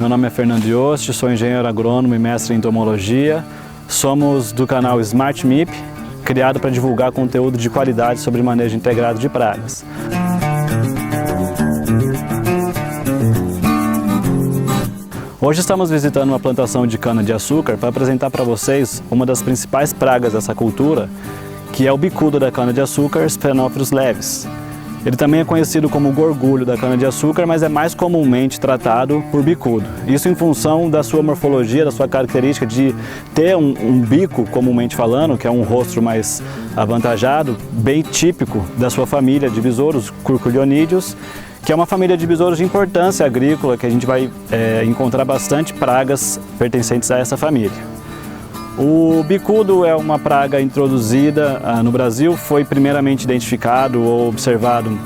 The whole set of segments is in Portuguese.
Meu nome é Fernando Yost, sou engenheiro agrônomo e mestre em entomologia. Somos do canal Smart MIP, criado para divulgar conteúdo de qualidade sobre manejo integrado de pragas. Hoje estamos visitando uma plantação de cana-de-açúcar para apresentar para vocês uma das principais pragas dessa cultura, que é o bicudo da cana-de-açúcar, Sphaerophilus levis. Ele também é conhecido como gorgulho da cana-de-açúcar, mas é mais comumente tratado por bicudo. Isso em função da sua morfologia, da sua característica de ter um bico, comumente falando, que é um rosto mais avantajado, bem típico da sua família de besouros curculionídeos, que é uma família de besouros de importância agrícola, que a gente vai encontrar bastante pragas pertencentes a essa família. O bicudo é uma praga introduzida no Brasil, foi primeiramente identificado ou observado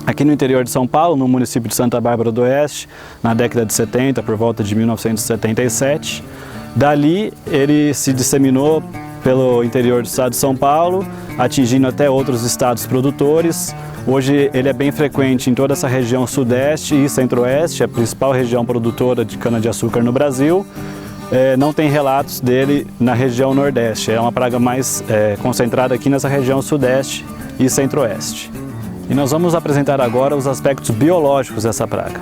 aqui no interior de São Paulo, no município de Santa Bárbara do Oeste, na década de 70, por volta de 1977. Dali ele se disseminou pelo interior do estado de São Paulo, atingindo até outros estados produtores. Hoje ele é bem frequente em toda essa região sudeste e centro-oeste, a principal região produtora de cana-de-açúcar no Brasil. Não tem relatos dele na região nordeste, é uma praga mais concentrada aqui nessa região sudeste e centro-oeste. E nós vamos apresentar agora os aspectos biológicos dessa praga.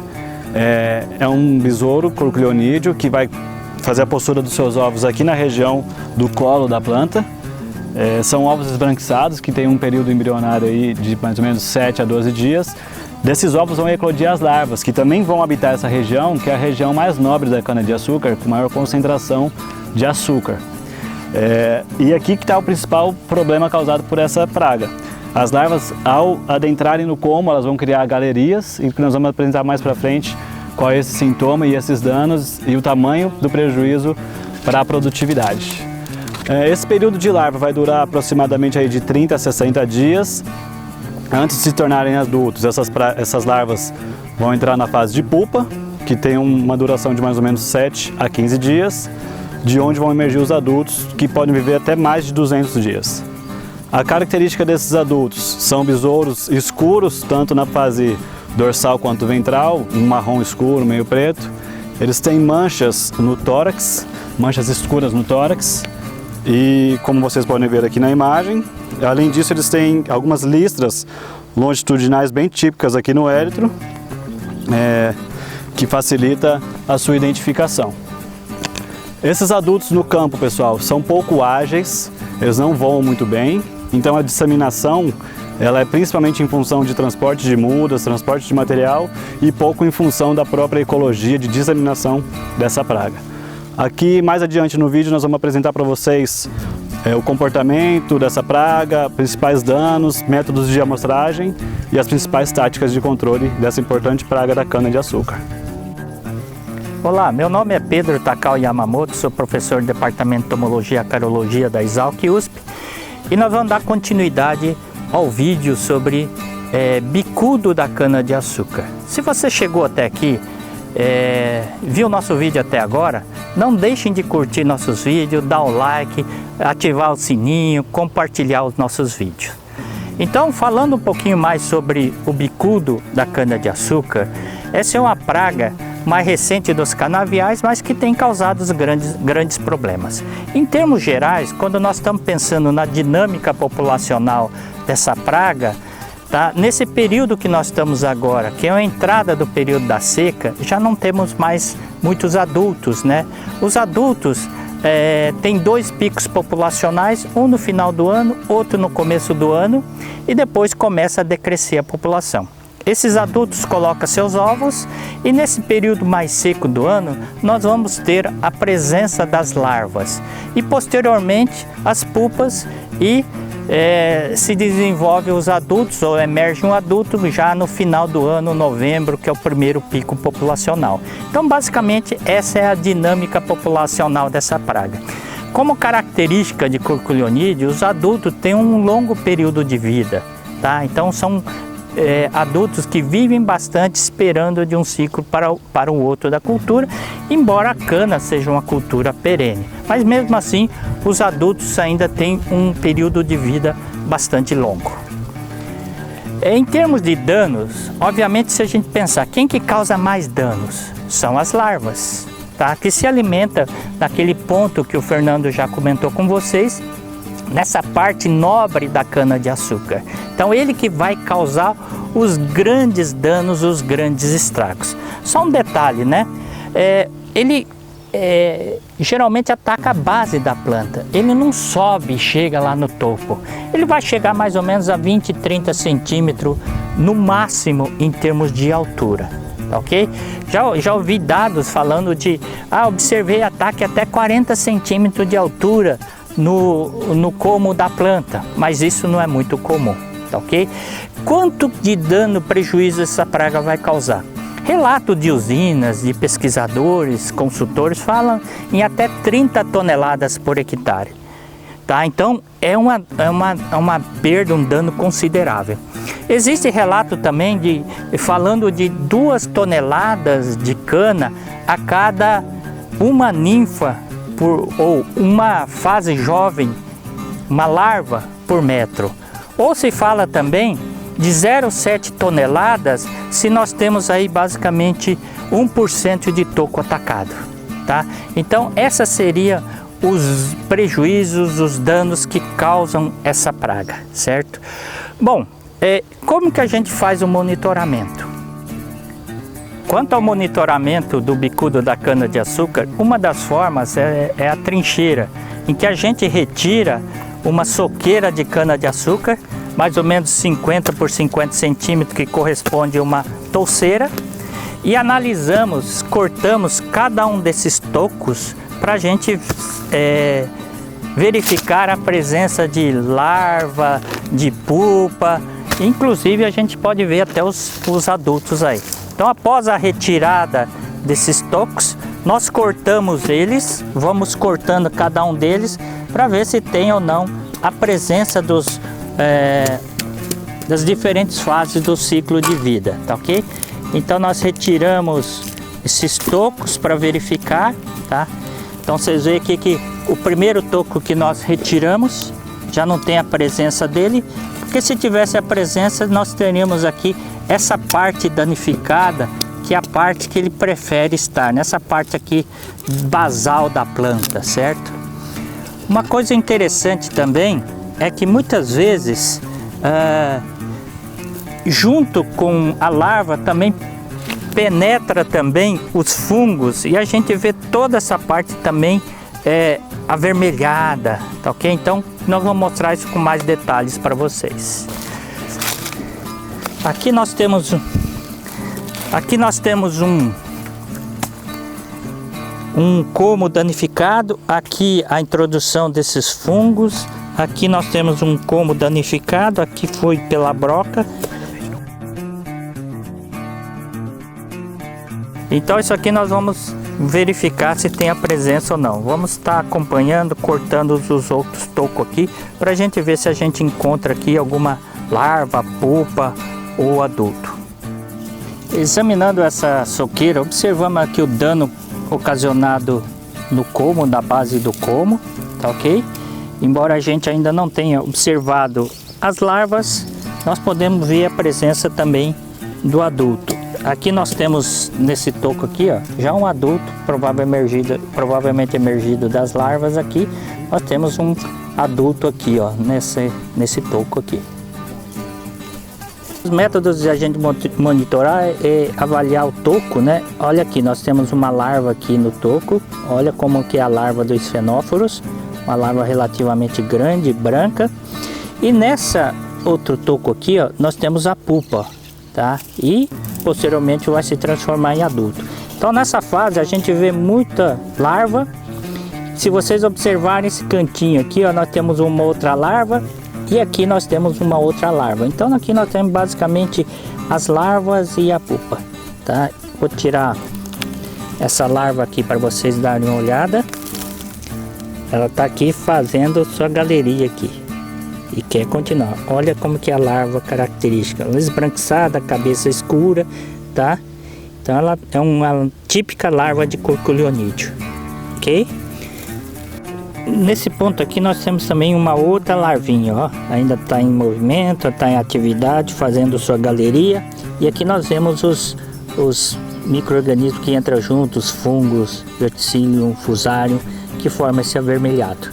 É um besouro curculionídeo que vai fazer a postura dos seus ovos aqui na região do colo da planta. São ovos esbranquiçados que têm um período embrionário aí de mais ou menos 7 a 12 dias. Desses ovos vão eclodir as larvas, que também vão habitar essa região, que é a região mais nobre da cana-de-açúcar, com maior concentração de açúcar. E aqui que está o principal problema causado por essa praga. As larvas, ao adentrarem no como, elas vão criar galerias, e nós vamos apresentar mais para frente qual é esse sintoma e esses danos e o tamanho do prejuízo para a produtividade. Esse período de larva vai durar aproximadamente aí de 30 a 60 dias. Antes de se tornarem adultos, essas larvas vão entrar na fase de pupa, que tem uma duração de mais ou menos 7 a 15 dias, de onde vão emergir os adultos, que podem viver até mais de 200 dias. A característica desses adultos são besouros escuros, tanto na fase dorsal quanto ventral, um marrom escuro, meio preto. Eles têm manchas no tórax, manchas escuras no tórax, e como vocês podem ver aqui na imagem, além disso eles têm algumas listras longitudinais bem típicas aqui no éretro, que facilita a sua identificação. Esses adultos no campo, pessoal, são pouco ágeis, eles não voam muito bem, então a disseminação ela é principalmente em função de transporte de mudas, transporte de material e pouco em função da própria ecologia de disseminação dessa praga. Aqui, mais adiante no vídeo, nós vamos apresentar para vocês o comportamento dessa praga, principais danos, métodos de amostragem e as principais táticas de controle dessa importante praga da cana-de-açúcar. Olá, meu nome é Pedro Takao Yamamoto, sou professor do Departamento de Entomologia e Carologia da Exalc USP e nós vamos dar continuidade ao vídeo sobre bicudo da cana-de-açúcar. Se você chegou até aqui, viu nosso vídeo até agora, não deixem de curtir nossos vídeos, dar o like, ativar o sininho, compartilhar os nossos vídeos. Então, falando um pouquinho mais sobre o bicudo da cana-de-açúcar, essa é uma praga mais recente dos canaviais, mas que tem causado grandes problemas. Em termos gerais, quando nós estamos pensando na dinâmica populacional dessa praga, tá? Nesse período que nós estamos agora, que é a entrada do período da seca, já não temos mais muitos adultos, né? Os adultos têm dois picos populacionais, um no final do ano, outro no começo do ano, e depois começa a decrescer a população. Esses adultos colocam seus ovos e nesse período mais seco do ano nós vamos ter a presença das larvas e posteriormente as pupas e se desenvolve os adultos ou emerge um adulto já no final do ano, novembro, que é o primeiro pico populacional. Então basicamente essa é a dinâmica populacional dessa praga. Como característica de curculionídeo, os adultos têm um longo período de vida, tá? Então são adultos que vivem bastante esperando de um ciclo para o outro da cultura, embora a cana seja uma cultura perene. Mas mesmo assim, os adultos ainda têm um período de vida bastante longo. Em termos de danos, obviamente se a gente pensar quem que causa mais danos, são as larvas, tá? Que se alimenta naquele ponto que o Fernando já comentou com vocês, nessa parte nobre da cana-de-açúcar. Então ele que vai causar os grandes danos, os grandes estragos. Só um detalhe, né? Ele geralmente ataca a base da planta. Ele não sobe e chega lá no topo. Ele vai chegar mais ou menos a 20, 30 centímetros no máximo em termos de altura, ok? Já ouvi dados falando de, observei ataque até 40 centímetros de altura no como da planta, mas isso não é muito comum, ok? Quanto de dano, prejuízo essa praga vai causar? Relato de usinas, de pesquisadores, consultores falam em até 30 toneladas por hectare, tá? Então é uma perda, um dano considerável. Existe relato também falando de 2 toneladas de cana a cada uma ninfa ou uma fase jovem, uma larva por metro. Ou se fala também de 0,7 toneladas se nós temos aí basicamente 1% de toco atacado, tá? Então essa seria os prejuízos, os danos que causam essa praga, certo? Bom, como que a gente faz o monitoramento? Quanto ao monitoramento do bicudo da cana-de-açúcar, uma das formas é a trincheira, em que a gente retira uma soqueira de cana-de-açúcar, mais ou menos 50 por 50 centímetros, que corresponde a uma touceira, e analisamos, cortamos cada um desses tocos para a gente verificar a presença de larva, de pupa, inclusive a gente pode ver até os adultos aí. Então, após a retirada desses tocos, nós cortamos eles, vamos cortando cada um deles para ver se tem ou não a presença das diferentes fases do ciclo de vida, tá ok? Então nós retiramos esses tocos para verificar, tá? Então vocês veem aqui que o primeiro toco que nós retiramos já não tem a presença dele, porque se tivesse a presença nós teríamos aqui essa parte danificada, que é a parte que ele prefere estar, nessa parte aqui basal da planta, certo? Uma coisa interessante também é que muitas vezes, junto com a larva também penetra também os fungos, e a gente vê toda essa parte também avermelhada, tá ok? Então nós vamos mostrar isso com mais detalhes para vocês. Aqui nós temos um como danificado, aqui a introdução desses fungos, aqui nós temos um como danificado, aqui foi pela broca. Então isso aqui nós vamos verificar se tem a presença ou não. Vamos estar acompanhando, cortando os outros tocos aqui, para a gente ver se a gente encontra aqui alguma larva, pupa ou adulto. Examinando essa soqueira, observamos aqui o dano ocasionado no como, na base do como, tá ok? Embora a gente ainda não tenha observado as larvas, nós podemos ver a presença também do adulto. Aqui nós temos nesse toco aqui, ó, já um adulto provavelmente emergido das larvas aqui. Nós temos um adulto aqui, ó, nesse toco aqui. Os métodos de a gente monitorar é avaliar o toco, né? Olha aqui, nós temos uma larva aqui no toco. Olha como que é a larva dos fenóforos, uma larva relativamente grande, branca. E nessa outro toco aqui, ó, nós temos a pupa, tá? E posteriormente vai se transformar em adulto. Então nessa fase a gente vê muita larva. Se vocês observarem esse cantinho aqui, ó, nós temos uma outra larva. E aqui nós temos uma outra larva. Então aqui nós temos basicamente as larvas e a pupa, tá? Vou tirar essa larva aqui para vocês darem uma olhada. Ela está aqui fazendo sua galeria aqui e quer continuar. Olha como que é a larva característica, ela esbranquiçada, cabeça escura, tá? Então ela é uma típica larva de curculionídeo, ok? Nesse ponto aqui nós temos também uma outra larvinha, ó, ainda está em movimento, está em atividade, fazendo sua galeria. E aqui nós vemos os micro-organismos que entram juntos, fungos, verticillium, fusarium, que formam esse avermelhado.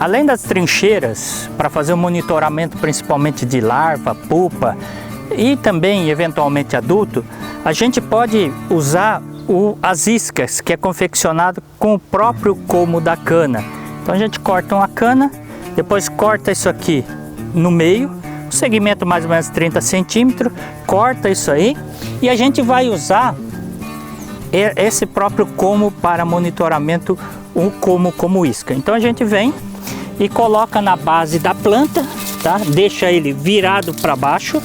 Além das trincheiras, para fazer o monitoramento principalmente de larva, pupa e também eventualmente adulto, a gente pode usar as iscas, que é confeccionado com o próprio como da cana. Então a gente corta uma cana, depois corta isso aqui no meio, um segmento mais ou menos 30 centímetros, corta isso aí e a gente vai usar esse próprio como para monitoramento, o como isca. Então a gente vem e coloca na base da planta, tá? Deixa ele virado para baixo,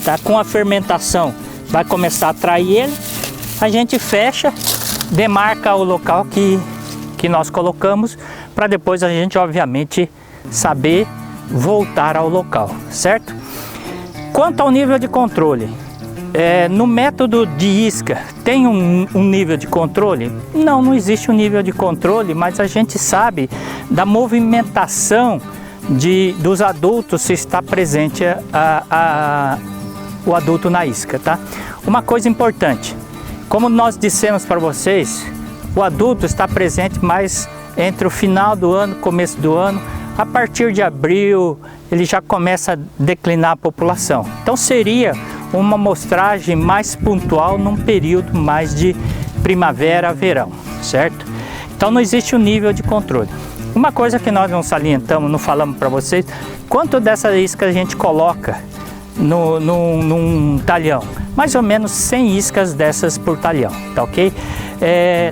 tá? Com a fermentação vai começar a atrair ele, a gente fecha, demarca o local que nós colocamos, para depois a gente obviamente saber voltar ao local, certo? Quanto ao nível de controle, no método de isca tem um nível de controle? Não existe um nível de controle, mas a gente sabe da movimentação dos adultos se está presente o adulto na isca, tá? Uma coisa importante, como nós dissemos para vocês, o adulto está presente mais entre o final do ano, começo do ano. A partir de abril ele já começa a declinar a população. Então seria uma amostragem mais pontual num período mais de primavera, verão, certo? Então não existe um nível de controle. Uma coisa que nós não salientamos, não falamos para vocês, quanto dessa isca a gente coloca num talhão? Mais ou menos 100 iscas dessas por talhão, tá ok?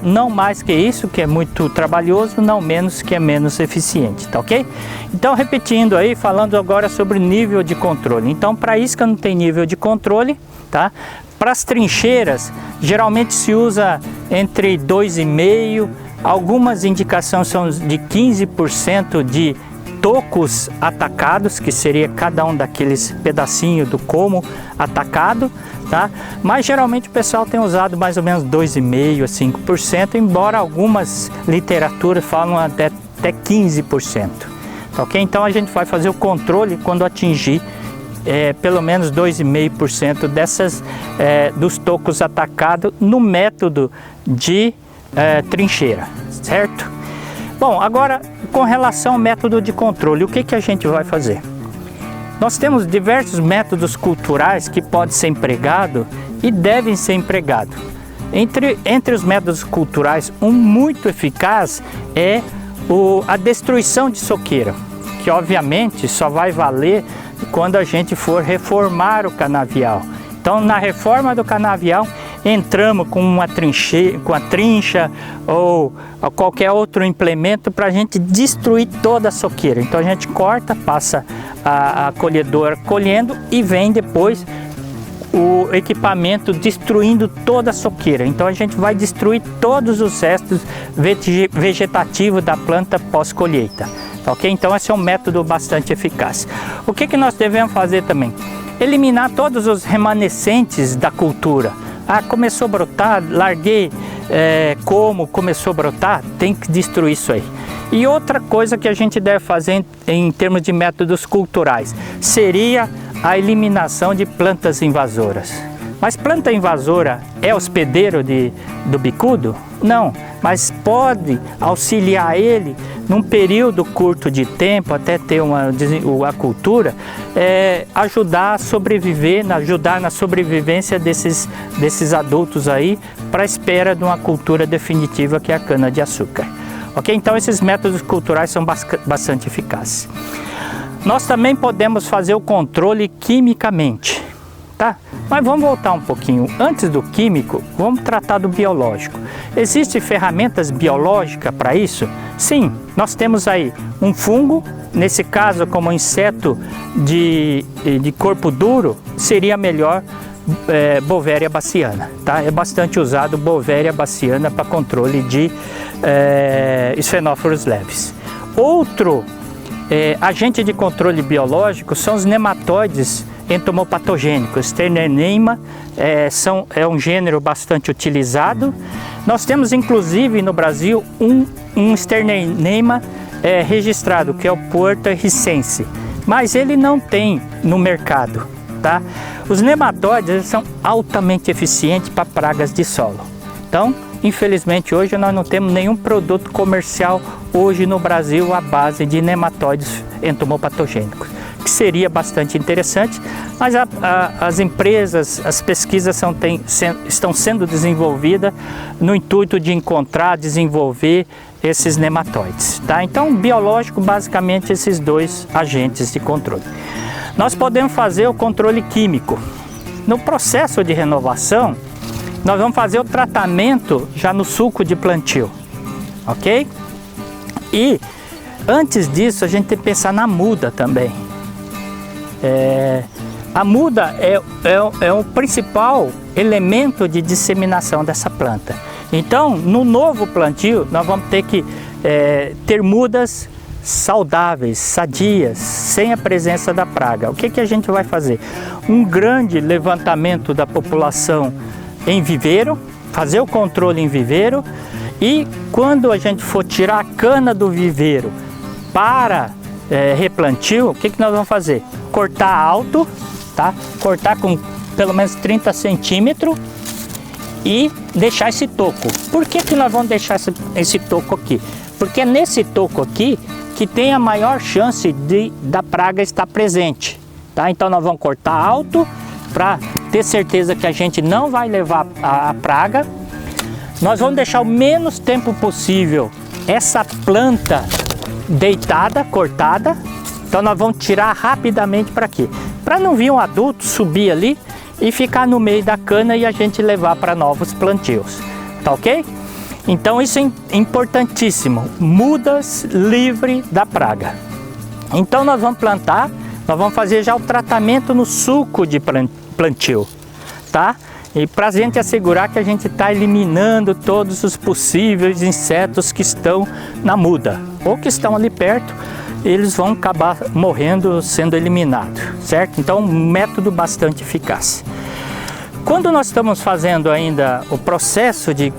Não mais que isso, que é muito trabalhoso, não menos, que é menos eficiente, tá ok? Então, repetindo aí, falando agora sobre nível de controle. Então, para isca não tem nível de controle, tá? Para as trincheiras, geralmente se usa entre 2,5, algumas indicações são de 15% de tocos atacados, que seria cada um daqueles pedacinhos do como atacado, tá? Mas geralmente o pessoal tem usado mais ou menos 2,5% a 5%, embora algumas literaturas falam até 15%, tá ok? Então a gente vai fazer o controle quando atingir pelo menos 2,5% dos tocos atacados no método de trincheira, certo? Bom, agora com relação ao método de controle, o que a gente vai fazer? Nós temos diversos métodos culturais que podem ser empregados e devem ser empregados. Entre os métodos culturais, um muito eficaz é a destruição de soqueira, que obviamente só vai valer quando a gente for reformar o canavial. Então, na reforma do canavial, entramos com uma trincha ou qualquer outro implemento para a gente destruir toda a soqueira. Então a gente corta, passa a colhedora colhendo e vem depois o equipamento destruindo toda a soqueira. Então a gente vai destruir todos os restos vegetativos da planta pós-colheita. Ok? Então esse é um método bastante eficaz. O que nós devemos fazer também? Eliminar todos os remanescentes da cultura. Começou a brotar, larguei começou a brotar, tem que destruir isso aí. E outra coisa que a gente deve fazer em termos de métodos culturais seria a eliminação de plantas invasoras. Mas planta invasora é hospedeiro do bicudo? Não, mas pode auxiliar ele num período curto de tempo, até ter a cultura, ajudar a sobreviver, ajudar na sobrevivência desses adultos aí, para a espera de uma cultura definitiva que é a cana-de-açúcar. Ok? Então esses métodos culturais são bastante eficazes. Nós também podemos fazer o controle quimicamente, tá? Mas vamos voltar um pouquinho. Antes do químico, vamos tratar do biológico. Existem ferramentas biológicas para isso? Sim, nós temos aí um fungo, nesse caso como inseto de corpo duro, seria melhor Beauveria baciana, tá? É bastante usado Beauveria baciana para controle de esfenóforos leves. Outro agente de controle biológico são os nematóides entomopatogênicos. Sternenema é um gênero bastante utilizado. Nós temos inclusive no Brasil um Sternenema registrado, que é o Puerto ricense, mas ele não tem no mercado, tá? Os nematóides, eles são altamente eficientes para pragas de solo. Então, infelizmente hoje nós não temos nenhum produto comercial hoje no Brasil à base de nematóides entomopatogênicos, que seria bastante interessante, mas as empresas, as pesquisas estão sendo desenvolvidas no intuito de encontrar, desenvolver esses nematóides, tá? Então, biológico, basicamente esses dois agentes de controle. Nós podemos fazer o controle químico. No processo de renovação, nós vamos fazer o tratamento já no suco de plantio, ok? E antes disso, a gente tem que pensar na muda também. A muda é o principal elemento de disseminação dessa planta. Então, no novo plantio, nós vamos ter que ter mudas saudáveis, sadias, sem a presença da praga. O que a gente vai fazer? Um grande levantamento da população em viveiro, fazer o controle em viveiro, e quando a gente for tirar a cana do viveiro para replantio, o que nós vamos fazer? Cortar alto, tá? Cortar com pelo menos 30 centímetros e deixar esse toco. Por que nós vamos deixar esse toco aqui? Porque é nesse toco aqui que tem a maior chance da praga estar presente, tá? Então nós vamos cortar alto para ter certeza que a gente não vai levar a praga. Nós vamos deixar o menos tempo possível essa planta deitada, cortada. Então nós vamos tirar rapidamente para quê? Para não vir um adulto subir ali e ficar no meio da cana e a gente levar para novos plantios, tá ok? Então isso é importantíssimo, mudas livre da praga. Então nós vamos plantar, nós vamos fazer já o tratamento no suco de plantio, tá? E para a gente assegurar que a gente está eliminando todos os possíveis insetos que estão na muda ou que estão ali perto, eles vão acabar morrendo, sendo eliminados, certo? Então, um método bastante eficaz. Quando nós estamos fazendo ainda o processo de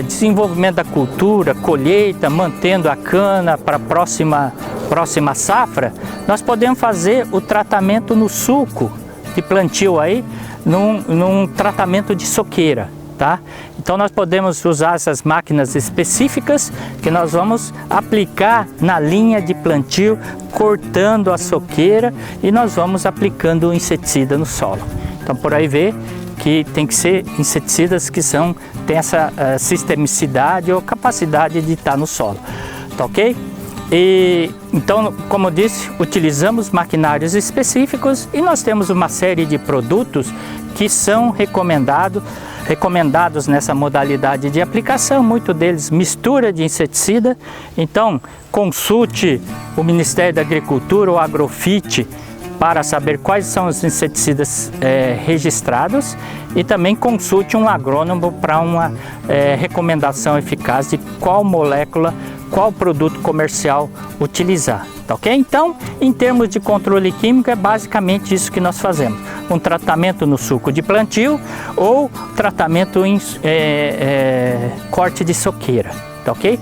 desenvolvimento da cultura, colheita, mantendo a cana para a próxima safra, nós podemos fazer o tratamento no suco de plantio aí, num tratamento de soqueira, tá? Então nós podemos usar essas máquinas específicas que nós vamos aplicar na linha de plantio, cortando a soqueira, e nós vamos aplicando o inseticida no solo. Então por aí vê que tem que ser inseticidas que tem essa sistemicidade ou capacidade de estar no solo, tá ok? E então, como eu disse, utilizamos maquinários específicos e nós temos uma série de produtos que são recomendados nessa modalidade de aplicação, muitos deles mistura de inseticida. Então consulte o Ministério da Agricultura ou Agrofit para saber quais são os inseticidas registrados, e também consulte um agrônomo para uma recomendação eficaz de qual molécula, qual produto comercial utilizar, tá ok? Então, em termos de controle químico, é basicamente isso que nós fazemos. Um tratamento no suco de plantio ou tratamento em corte de soqueira, tá ok?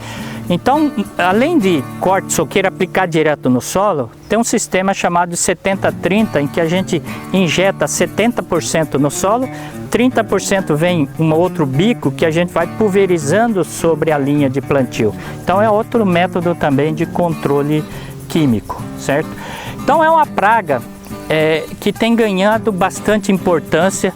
Então, além de corte de soqueira aplicar direto no solo, tem um sistema chamado 70-30, em que a gente injeta 70% no solo, 30% vem um outro bico que a gente vai pulverizando sobre a linha de plantio. Então é outro método também de controle químico, certo? Então é uma praga que tem ganhado bastante importância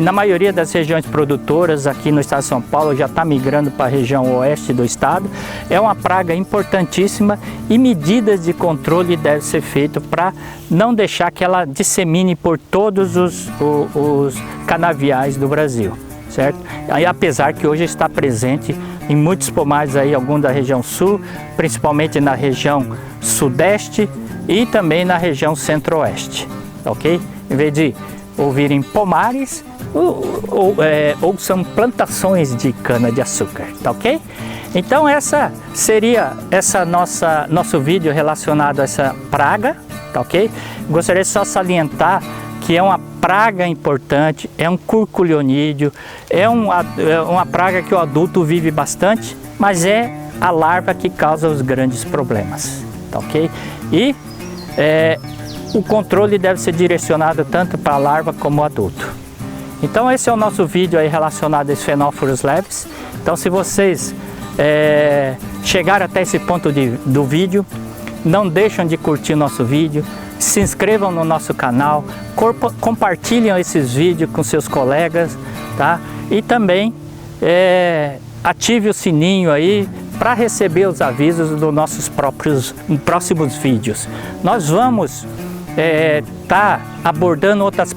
na maioria das regiões produtoras. Aqui no estado de São Paulo já está migrando para a região oeste do estado. É uma praga importantíssima e medidas de controle devem ser feitas para não deixar que ela dissemine por todos os canaviais do Brasil, certo? Aí, apesar que hoje está presente em muitos pomares aí, alguns da região sul, principalmente na região sudeste e também na região centro-oeste, ok? Em vez de ouvirem pomares, ou são plantações de cana-de-açúcar, tá ok? Então essa seria nosso vídeo relacionado a essa praga, tá ok? Gostaria só de salientar que é uma praga importante, é um curculionídeo, é uma praga que o adulto vive bastante, mas é a larva que causa os grandes problemas, tá ok? E o controle deve ser direcionado tanto para a larva como o adulto. Então esse é o nosso vídeo aí relacionado aos fenóforos leves. Então se vocês chegaram até esse ponto do vídeo, não deixem de curtir nosso vídeo, se inscrevam no nosso canal, compartilhem esses vídeos com seus colegas, tá? E também ative o sininho aí para receber os avisos dos nossos próximos vídeos. Nós vamos tá abordando outras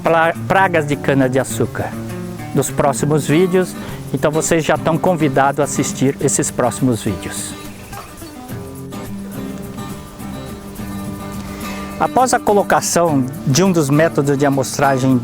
pragas de cana-de-açúcar nos próximos vídeos, então vocês já estão convidados a assistir esses próximos vídeos. Após a colocação de um dos métodos de amostragem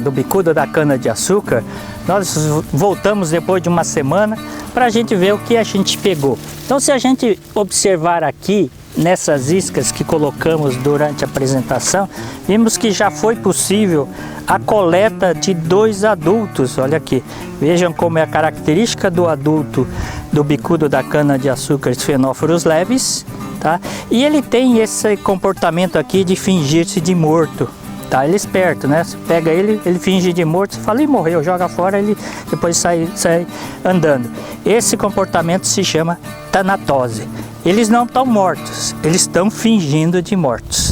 do bicudo da cana-de-açúcar, nós voltamos depois de uma semana para a gente ver o que a gente pegou. Então, se a gente observar aqui nessas iscas que colocamos durante a apresentação, vimos que já foi possível a coleta de 2 adultos. Olha aqui, vejam como é a característica do adulto do bicudo da cana-de-açúcar fenóforos leves, tá? E ele tem esse comportamento aqui de fingir-se de morto, tá? Ele é esperto, né? Você pega ele, ele finge de morto, você fala, e morreu, joga fora, ele depois sai andando. Esse comportamento se chama tanatose. Eles não estão mortos, eles estão fingindo de mortos.